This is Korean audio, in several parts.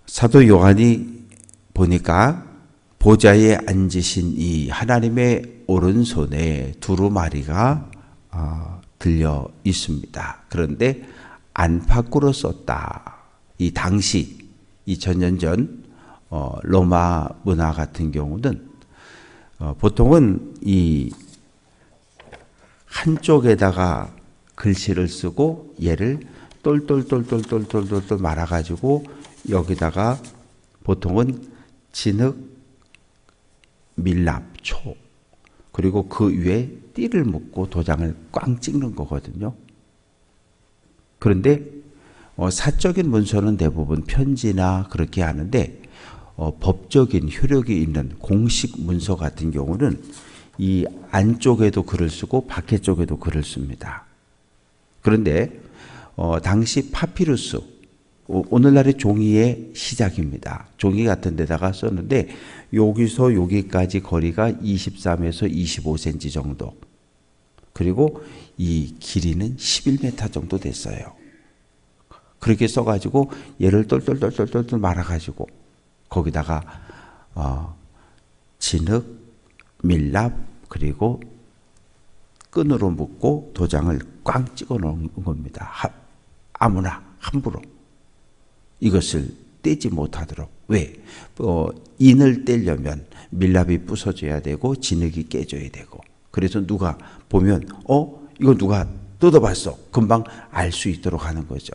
사도 요한이 보니까 보좌에 앉으신 이 하나님의 오른손에 두루마리가 들려 있습니다. 그런데 안팎으로 썼다. 이 당시 2000년 전 로마 문화 같은 경우는 보통은 이 한쪽에다가 글씨를 쓰고 얘를 똘똘똘똘똘똘똘 말아가지고 여기다가 보통은 진흙, 밀랍, 초 그리고 그 위에 띠를 묶고 도장을 꽝 찍는 거거든요. 그런데 사적인 문서는 대부분 편지나 그렇게 하는데 법적인 효력이 있는 공식 문서 같은 경우는 이 안쪽에도 글을 쓰고 밖에 쪽에도 글을 씁니다. 그런데 당시 파피루스, 오늘날의 종이의 시작입니다. 종이 같은 데다가 썼는데 여기서 여기까지 거리가 23에서 25cm 정도. 그리고 이 길이는 11m 정도 됐어요. 그렇게 써가지고 얘를 똘똘똘똘똘 말아가지고 거기다가 진흙, 밀랍 그리고 끈으로 묶고 도장을 꽝 찍어 놓은 겁니다. 아무나 함부로 이것을 떼지 못하도록. 왜? 인을 떼려면 밀랍이 부서져야 되고 진흙이 깨져야 되고. 그래서 누가 보면 이거 누가 뜯어봤어. 금방 알 수 있도록 하는 거죠.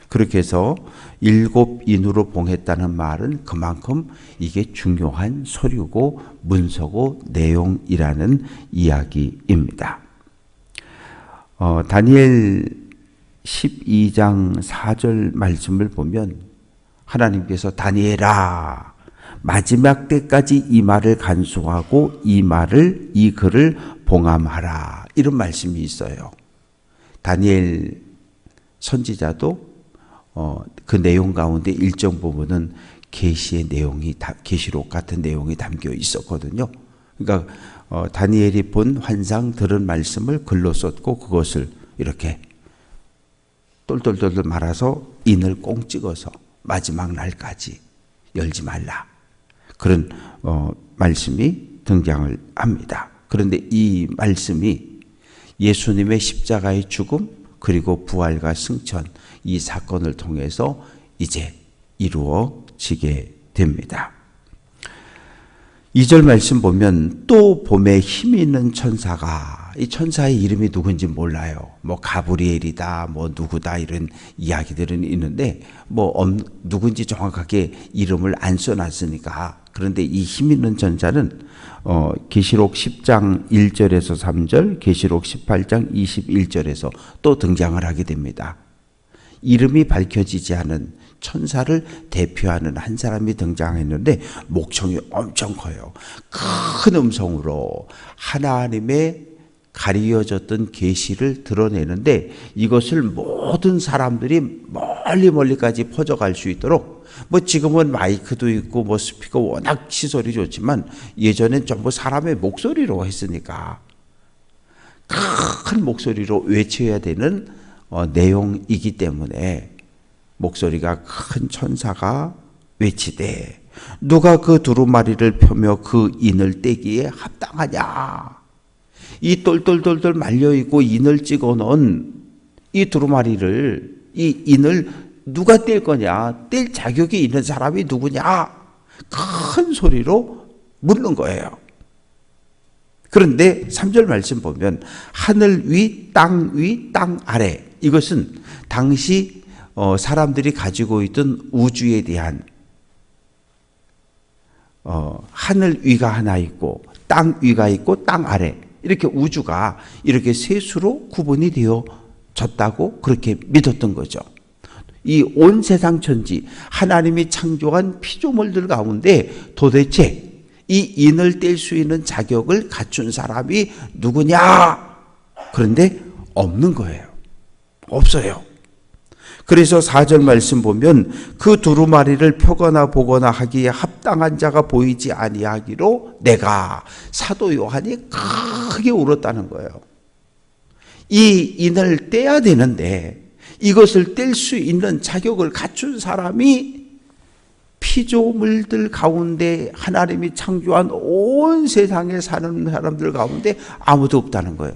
그렇게 해서 7인으로 봉했다는 말은 그만큼 이게 중요한 서류고 문서고 내용이라는 이야기입니다. 다니엘 12장 4절 말씀을 보면 하나님께서 다니엘아 마지막 때까지 이 말을 간수하고 이 글을 봉함하라 이런 말씀이 있어요. 다니엘 선지자도 그 내용 가운데 일정 부분은 계시의 내용이 계시록 같은 내용이 담겨 있었거든요. 그러니까 다니엘이 본 환상 들은 말씀을 글로 썼고 그것을 이렇게 똘똘똘똘 말아서 인을 꽁 찍어서 마지막 날까지 열지 말라. 그런 말씀이 등장을 합니다. 그런데 이 말씀이 예수님의 십자가의 죽음 그리고 부활과 승천 이 사건을 통해서 이제 이루어지게 됩니다. 2절 말씀 보면 또 봄에 힘이 있는 천사가 이 천사의 이름이 누군지 몰라요. 뭐 가브리엘이다 뭐 누구다 이런 이야기들은 있는데 누군지 정확하게 이름을 안 써놨으니까. 그런데 이 힘 있는 천사는 계시록 10장 1절에서 3절 계시록 18장 21절에서 또 등장을 하게 됩니다. 이름이 밝혀지지 않은 천사를 대표하는 한 사람이 등장했는데 목청이 엄청 커요. 큰 음성으로 하나님의 가리워졌던 계시를 드러내는데 이것을 모든 사람들이 멀리까지 퍼져갈 수 있도록 지금은 마이크도 있고 스피커 워낙 시설이 좋지만 예전엔 전부 사람의 목소리로 했으니까 큰 목소리로 외쳐야 되는 내용이기 때문에 목소리가 큰 천사가 외치되 누가 그 두루마리를 펴며 그 인을 떼기에 합당하냐. 이 똘똘똘똘 말려있고 인을 찍어놓은 이 두루마리를 이 인을 누가 뗄 거냐. 뗄 자격이 있는 사람이 누구냐. 큰 소리로 묻는 거예요. 그런데 3절 말씀 보면 하늘 위, 땅 위, 땅 아래 이것은 당시 사람들이 가지고 있던 우주에 대한 하늘 위가 하나 있고 땅 위가 있고 땅 아래 이렇게 우주가 이렇게 셋으로 구분이 되어졌다고 그렇게 믿었던 거죠. 이 온 세상 천지 하나님이 창조한 피조물들 가운데 도대체 이 인을 뗄 수 있는 자격을 갖춘 사람이 누구냐? 그런데 없는 거예요. 없어요. 그래서 4절 말씀 보면 그 두루마리를 펴거나 보거나 하기에 합당한 자가 보이지 아니하기로 내가 사도 요한이 크게 울었다는 거예요. 이 인을 떼야 되는데 이것을 뗄 수 있는 자격을 갖춘 사람이 피조물들 가운데 하나님이 창조한 온 세상에 사는 사람들 가운데 아무도 없다는 거예요.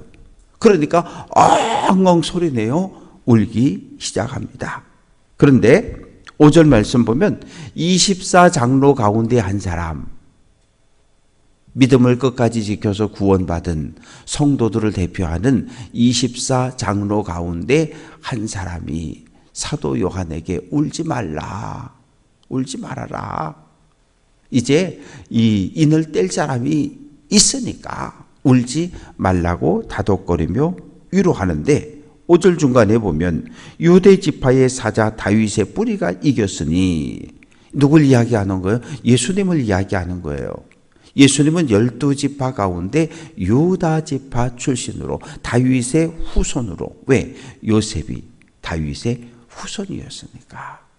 그러니까 엉엉 소리내어 울기 시작합니다. 그런데 5절 말씀 보면 24장로 가운데 한 사람, 믿음을 끝까지 지켜서 구원받은 성도들을 대표하는 24장로 가운데 한 사람이 사도 요한에게 울지 말라, 울지 말아라. 이제 이 인을 뗄 사람이 있으니까 울지 말라고 다독거리며 위로하는데 5절 중간에 보면 유대 지파의 사자 다윗의 뿌리가 이겼으니, 누굴 이야기하는 거예요? 예수님을 이야기하는 거예요. 예수님은 12지파 가운데 유다 지파 출신으로 다윗의 후손으로, 왜? 요셉이 다윗의 후손이었으니까.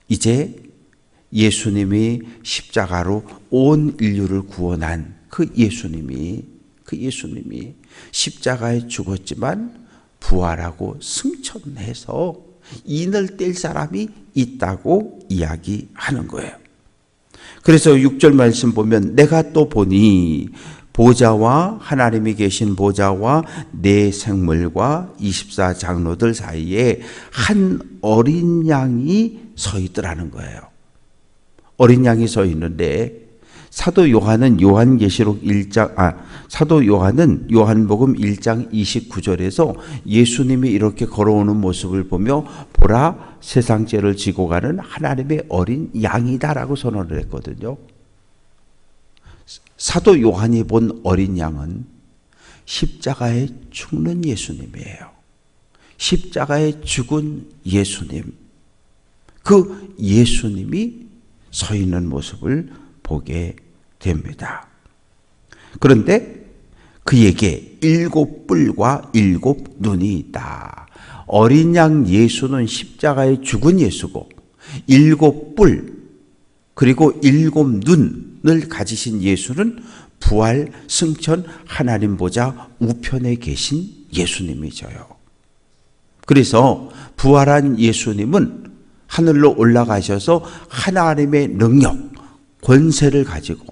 이제 예수님이 십자가로 온 인류를 구원한 그 예수님이 십자가에 죽었지만 부활하고 승천해서 인을 뗄 사람이 있다고 이야기하는 거예요. 그래서 6절 말씀 보면 내가 또 보니 보좌와 하나님이 계신 보좌와 네 생물과 24장로들 사이에 한 어린 양이 서 있더라는 거예요. 어린 양이 서 있는데 사도 요한은 요한복음 1장 29절에서 예수님이 이렇게 걸어오는 모습을 보며 보라, 세상 죄를 지고 가는 하나님의 어린 양이다라고 선언을 했거든요. 사도 요한이 본 어린 양은 십자가에 죽는 예수님이에요. 십자가에 죽은 예수님, 그 예수님이 서 있는 모습을 보게 됩니다. 그런데 그에게 7뿔과 7눈이 있다. 어린 양 예수는 십자가에 죽은 예수고 7뿔 그리고 7눈을 가지신 예수는 부활 승천 하나님 보좌 우편에 계신 예수님이죠요. 그래서 부활한 예수님은 하늘로 올라가셔서 하나님의 능력, 권세를 가지고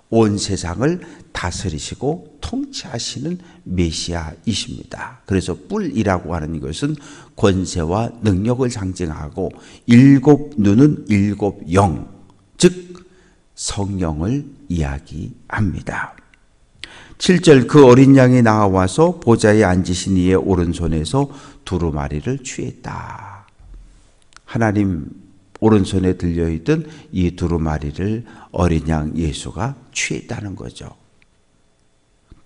온 세상을 다스리시고 통치하시는 메시아이십니다. 그래서 뿔이라고 하는 것은 권세와 능력을 상징하고 7눈은 7영, 즉 성령을 이야기합니다. 7절 그 어린 양이 나와서 보좌에 앉으신 이의 오른손에서 두루마리를 취했다. 하나님 오른손에 들려있던 이 두루마리를 어린 양 예수가 취했다는 거죠.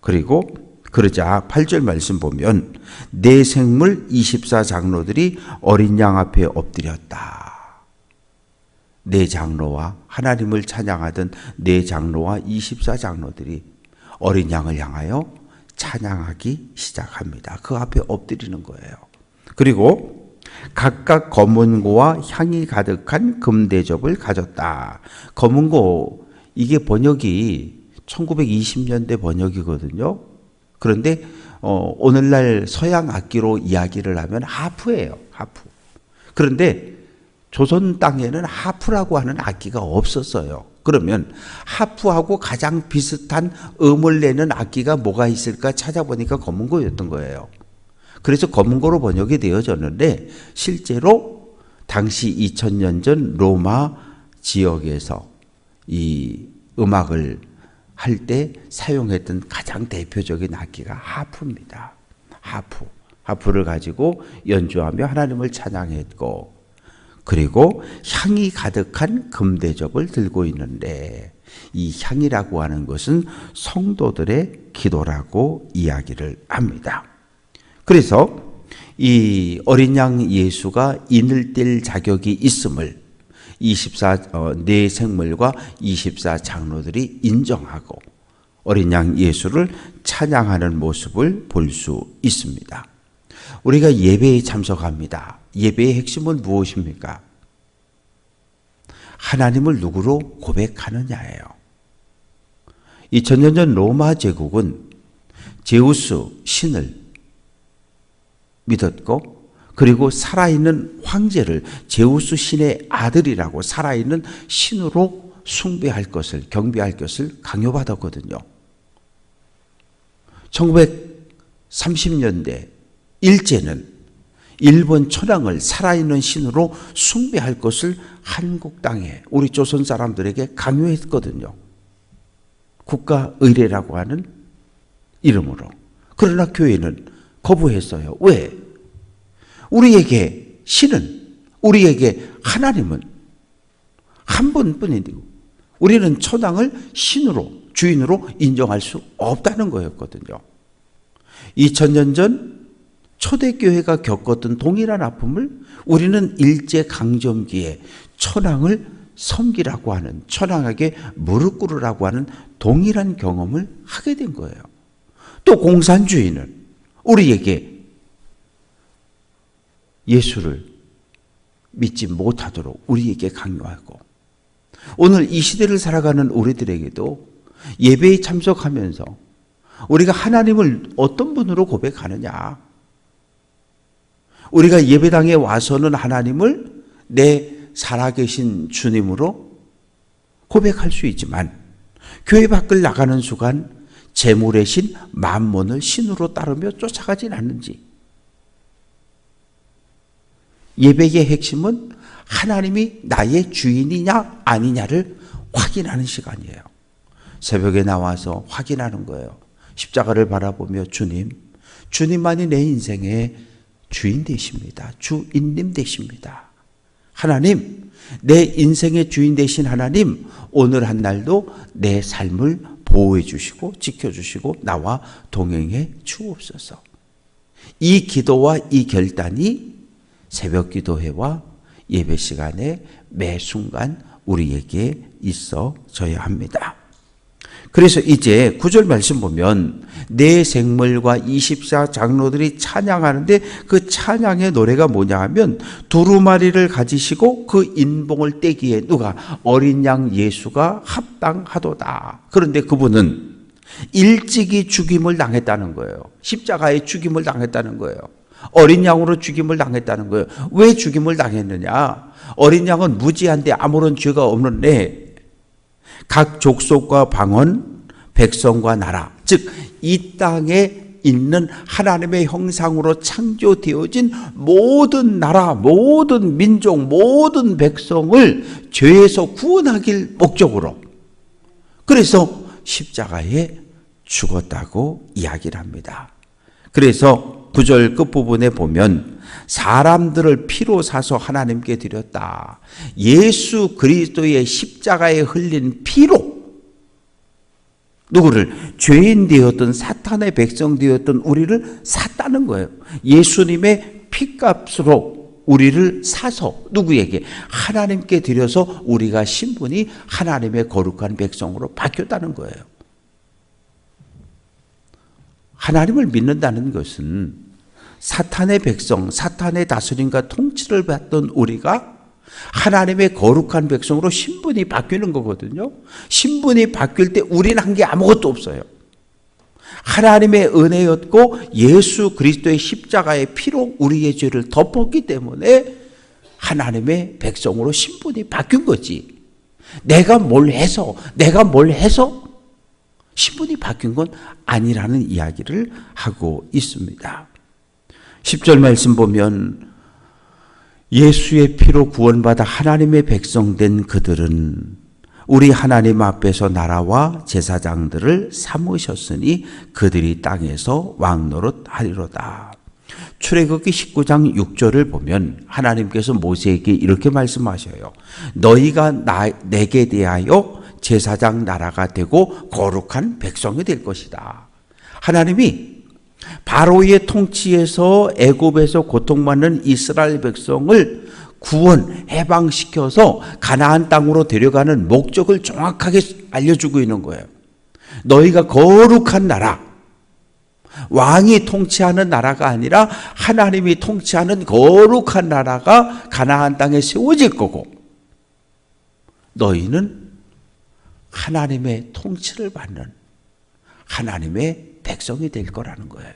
그리고 그러자 8절 말씀 보면 네 생물 24장로들이 어린 양 앞에 엎드렸다. 네 장로와 하나님을 찬양하던 네 장로와 24장로들이 어린 양을 향하여 찬양하기 시작합니다. 그 앞에 엎드리는 거예요. 그리고 각각 검은고와 향이 가득한 금대접을 가졌다. 검은고, 이게 번역이 1920년대 번역이거든요. 그런데 오늘날 서양 악기로 이야기를 하면 하프예요. 하프. 그런데 조선 땅에는 하프라고 하는 악기가 없었어요. 그러면 하프하고 가장 비슷한 음을 내는 악기가 뭐가 있을까 찾아보니까 검은고였던 거예요. 그래서 검은고로 번역이 되어졌는데 실제로 당시 2000년 전 로마 지역에서 이 음악을 할 때 사용했던 가장 대표적인 악기가 하프입니다. 하프를 가지고 연주하며 하나님을 찬양했고, 그리고 향이 가득한 금대접을 들고 있는데 이 향이라고 하는 것은 성도들의 기도라고 이야기를 합니다. 그래서 이 어린 양 예수가 인을 뗄 자격이 있음을 네 생물과 24장로들이 인정하고 어린 양 예수를 찬양하는 모습을 볼 수 있습니다. 우리가 예배에 참석합니다. 예배의 핵심은 무엇입니까? 하나님을 누구로 고백하느냐예요. 2000년 전 로마 제국은 제우스 신을 믿었고 그리고 살아있는 황제를 제우스 신의 아들이라고 살아있는 신으로 숭배할 것을, 경배할 것을 강요받았거든요. 1930년대 일제는 일본 천황을 살아있는 신으로 숭배할 것을 한국 땅에 우리 조선 사람들에게 강요했거든요. 국가의례라고 하는 이름으로. 그러나 교회는 거부했어요. 왜? 우리에게 신은, 우리에게 하나님은 한 분뿐이고 우리는 천황을 신으로, 주인으로 인정할 수 없다는 거였거든요. 2000년 전 초대교회가 겪었던 동일한 아픔을 우리는 일제강점기에 천황을 섬기라고 하는, 천황에게 무릎 꿇으라고 하는 동일한 경험을 하게 된 거예요. 또 공산주의는 우리에게 예수를 믿지 못하도록 우리에게 강요하고, 오늘 이 시대를 살아가는 우리들에게도 예배에 참석하면서 우리가 하나님을 어떤 분으로 고백하느냐, 우리가 예배당에 와서는 하나님을 내 살아계신 주님으로 고백할 수 있지만 교회 밖을 나가는 순간 재물의 신 맘몬을 신으로 따르며 쫓아가진 않는지, 예배의 핵심은 하나님이 나의 주인이냐 아니냐를 확인하는 시간이에요. 새벽에 나와서 확인하는 거예요. 십자가를 바라보며 주님만이 내 인생의 주인 되십니다. 주인님 되십니다. 하나님, 내 인생의 주인 되신 하나님, 오늘 한 날도 내 삶을 보호해 주시고 지켜주시고 나와 동행해 주옵소서. 이 기도와 이 결단이 새벽 기도회와 예배 시간에 매 순간 우리에게 있어져야 합니다. 그래서 이제 9절 말씀 보면 내 생물과 24장로들이 찬양하는데 그 찬양의 노래가 뭐냐 하면 두루마리를 가지시고 그 인봉을 떼기에 누가? 어린 양 예수가 합당하도다. 그런데 그분은 일찍이 죽임을 당했다는 거예요. 십자가에 죽임을 당했다는 거예요. 어린 양으로 죽임을 당했다는 거예요. 왜 죽임을 당했느냐? 어린 양은 무지한데 아무런 죄가 없는데 각 족속과 방언, 백성과 나라, 즉 이 땅에 있는 하나님의 형상으로 창조되어진 모든 나라, 모든 민족, 모든 백성을 죄에서 구원하길 목적으로, 그래서 십자가에 죽었다고 이야기를 합니다. 그래서 9절 끝부분에 보면 사람들을 피로 사서 하나님께 드렸다. 예수 그리스도의 십자가에 흘린 피로 누구를? 죄인 되었던 사탄의 백성 되었던 우리를 샀다는 거예요. 예수님의 피값으로 우리를 사서 누구에게? 하나님께 드려서 우리가 신분이 하나님의 거룩한 백성으로 바뀌었다는 거예요. 하나님을 믿는다는 것은 사탄의 백성, 사탄의 다스림과 통치를 받던 우리가 하나님의 거룩한 백성으로 신분이 바뀌는 거거든요. 신분이 바뀔 때 우리는 한 게 아무것도 없어요. 하나님의 은혜였고 예수 그리스도의 십자가의 피로 우리의 죄를 덮었기 때문에 하나님의 백성으로 신분이 바뀐 거지. 내가 뭘 해서 신분이 바뀐 건 아니라는 이야기를 하고 있습니다. 10절 말씀 보면 예수의 피로 구원받아 하나님의 백성된 그들은 우리 하나님 앞에서 나라와 제사장들을 삼으셨으니 그들이 땅에서 왕노릇하리로다. 출애굽기 19장 6절을 보면 하나님께서 모세에게 이렇게 말씀하셔요. 너희가 내게 대하여 제사장 나라가 되고 거룩한 백성이 될 것이다. 하나님이 바로의 통치에서 애굽에서 고통받는 이스라엘 백성을 구원, 해방시켜서 가나안 땅으로 데려가는 목적을 정확하게 알려주고 있는 거예요. 너희가 거룩한 나라, 왕이 통치하는 나라가 아니라 하나님이 통치하는 거룩한 나라가 가나안 땅에 세워질 거고, 너희는 하나님의 통치를 받는 하나님의 백성이 될 거라는 거예요.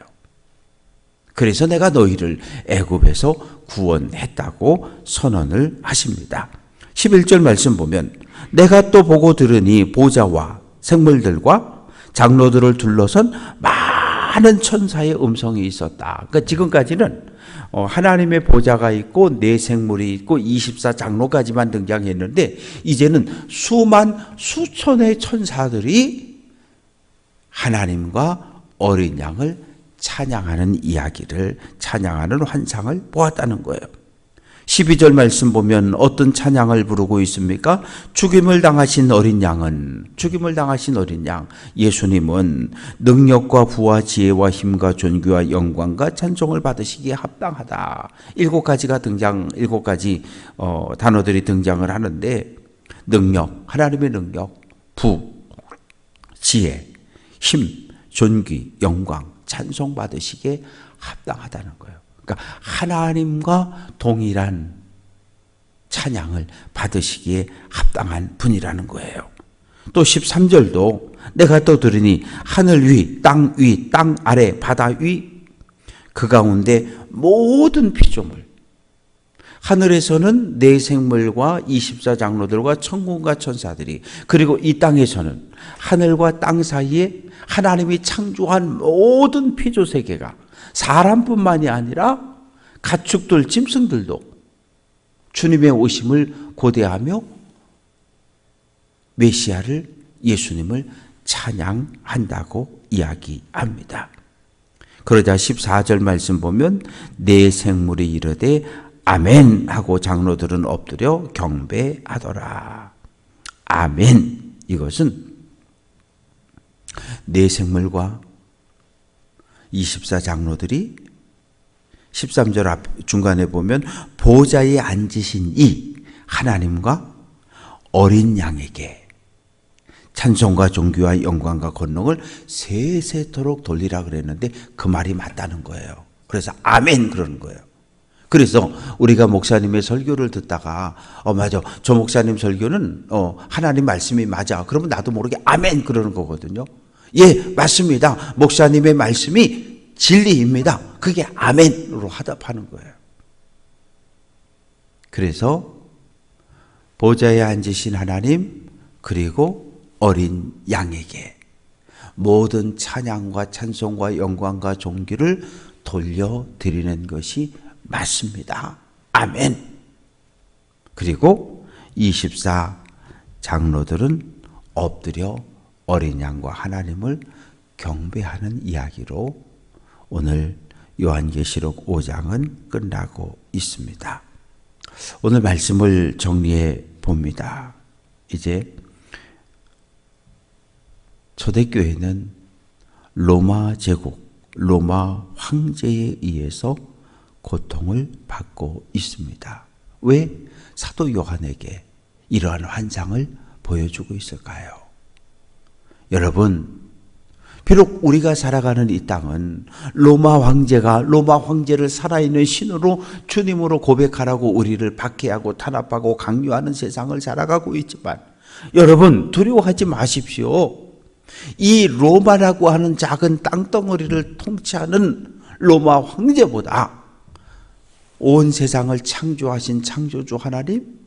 그래서 내가 너희를 애굽에서 구원했다고 선언을 하십니다. 11절 말씀 보면 내가 또 보고 들으니 보좌와 생물들과 장로들을 둘러선 많은 천사의 음성이 있었다. 그러니까 지금까지는 하나님의 보좌가 있고 네 생물이 있고 24장로까지만 등장했는데 이제는 수천의 천사들이 하나님과 어린 양을 찬양하는 이야기를, 찬양하는 환상을 보았다는 거예요. 12절 말씀 보면 어떤 찬양을 부르고 있습니까? 죽임을 당하신 어린 양, 예수님은 능력과 부와 지혜와 힘과 존귀와 영광과 찬송을 받으시기에 합당하다. 7가지 단어들이 등장을 하는데 능력, 하나님의 능력, 부, 지혜, 힘, 존귀, 영광, 찬송 받으시기에 합당하다는 거예요. 그러니까 하나님과 동일한 찬양을 받으시기에 합당한 분이라는 거예요. 또 13절도 내가 또 들으니 하늘 위, 땅 위, 땅 아래, 바다 위, 그 가운데 모든 피조물, 하늘에서는 네 생물과 24장로들과 천군과 천사들이, 그리고 이 땅에서는 하늘과 땅 사이에 하나님이 창조한 모든 피조 세계가 사람뿐만이 아니라 가축들, 짐승들도 주님의 오심을 고대하며 메시아를, 예수님을 찬양한다고 이야기합니다. 그러자 14절 말씀 보면 네 생물이 이르되 아멘 하고 장로들은 엎드려 경배하더라. 아멘. 이것은 네 생물과 24장로들이 13절 앞 중간에 보면 보좌에 앉으신 이 하나님과 어린 양에게 찬송과 존귀와 영광과 권능을 세세토록 돌리라 그랬는데 그 말이 맞다는 거예요. 그래서 아멘 그러는 거예요. 그래서 우리가 목사님의 설교를 듣다가 맞아, 저 목사님 설교는 하나님 말씀이 맞아, 그러면 나도 모르게 아멘 그러는 거거든요. 예, 맞습니다. 목사님의 말씀이 진리입니다. 그게 아멘으로 화답하는 거예요. 그래서 보좌에 앉으신 하나님 그리고 어린 양에게 모든 찬양과 찬송과 영광과 존귀를 돌려드리는 것이 맞습니다. 아멘. 그리고 24장로들은 엎드려 어린 양과 하나님을 경배하는 이야기로 오늘 요한계시록 5장은 끝나고 있습니다. 오늘 말씀을 정리해 봅니다. 이제 초대교회는 로마 제국, 로마 황제에 의해서 고통을 받고 있습니다. 왜 사도 요한에게 이러한 환상을 보여주고 있을까요? 여러분, 비록 우리가 살아가는 이 땅은 로마 황제를 살아있는 신으로 주님으로 고백하라고 우리를 박해하고 탄압하고 강요하는 세상을 살아가고 있지만 여러분 두려워하지 마십시오. 이 로마라고 하는 작은 땅덩어리를 통치하는 로마 황제보다 온 세상을 창조하신 창조주 하나님,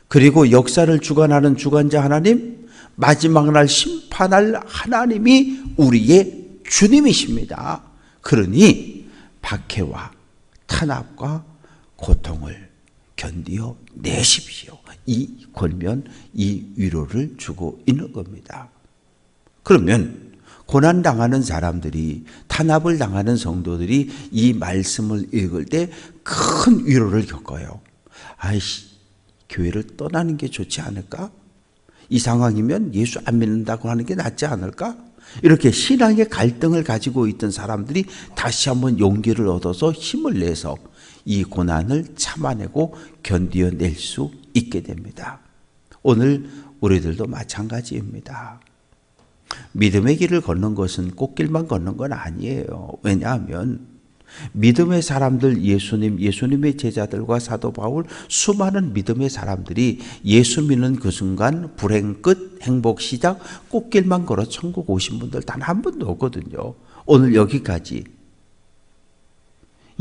그리고 역사를 주관하는 주관자 하나님, 마지막 날 심판할 하나님이 우리의 주님이십니다. 그러니 박해와 탄압과 고통을 견디어 내십시오. 이 권면, 이 위로를 주고 있는 겁니다. 그러면 고난당하는 사람들이, 탄압을 당하는 성도들이 이 말씀을 읽을 때 큰 위로를 겪어요. 아이씨, 교회를 떠나는 게 좋지 않을까? 이 상황이면 예수 안 믿는다고 하는 게 낫지 않을까? 이렇게 신앙의 갈등을 가지고 있던 사람들이 다시 한번 용기를 얻어서 힘을 내서 이 고난을 참아내고 견디어낼 수 있게 됩니다. 오늘 우리들도 마찬가지입니다. 믿음의 길을 걷는 것은 꽃길만 걷는 건 아니에요. 왜냐하면 믿음의 사람들, 예수님의 제자들과 사도 바울, 수많은 믿음의 사람들이 예수 믿는 그 순간 불행 끝, 행복 시작, 꽃길만 걸어 천국 오신 분들 단 한 분도 없거든요. 오늘 여기까지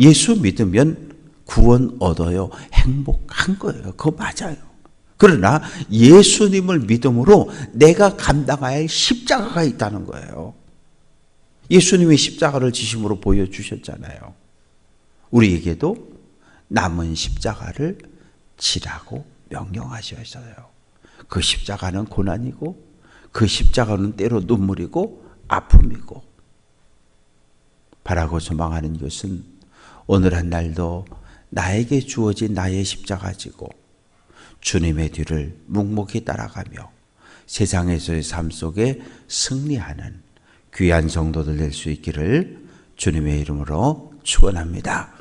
예수 믿으면 구원 얻어요. 행복한 거예요. 그거 맞아요. 그러나 예수님을 믿음으로 내가 감당해야 할 십자가가 있다는 거예요. 예수님이 십자가를 지심으로 보여주셨잖아요. 우리에게도 남은 십자가를 지라고 명령하셨어요. 그 십자가는 고난이고 그 십자가는 때로 눈물이고 아픔이고, 바라고 소망하는 것은 오늘 한 날도 나에게 주어진 나의 십자가 지고 주님의 뒤를 묵묵히 따라가며 세상에서의 삶 속에 승리하는 귀한 성도들 될 수 있기를 주님의 이름으로 축원합니다.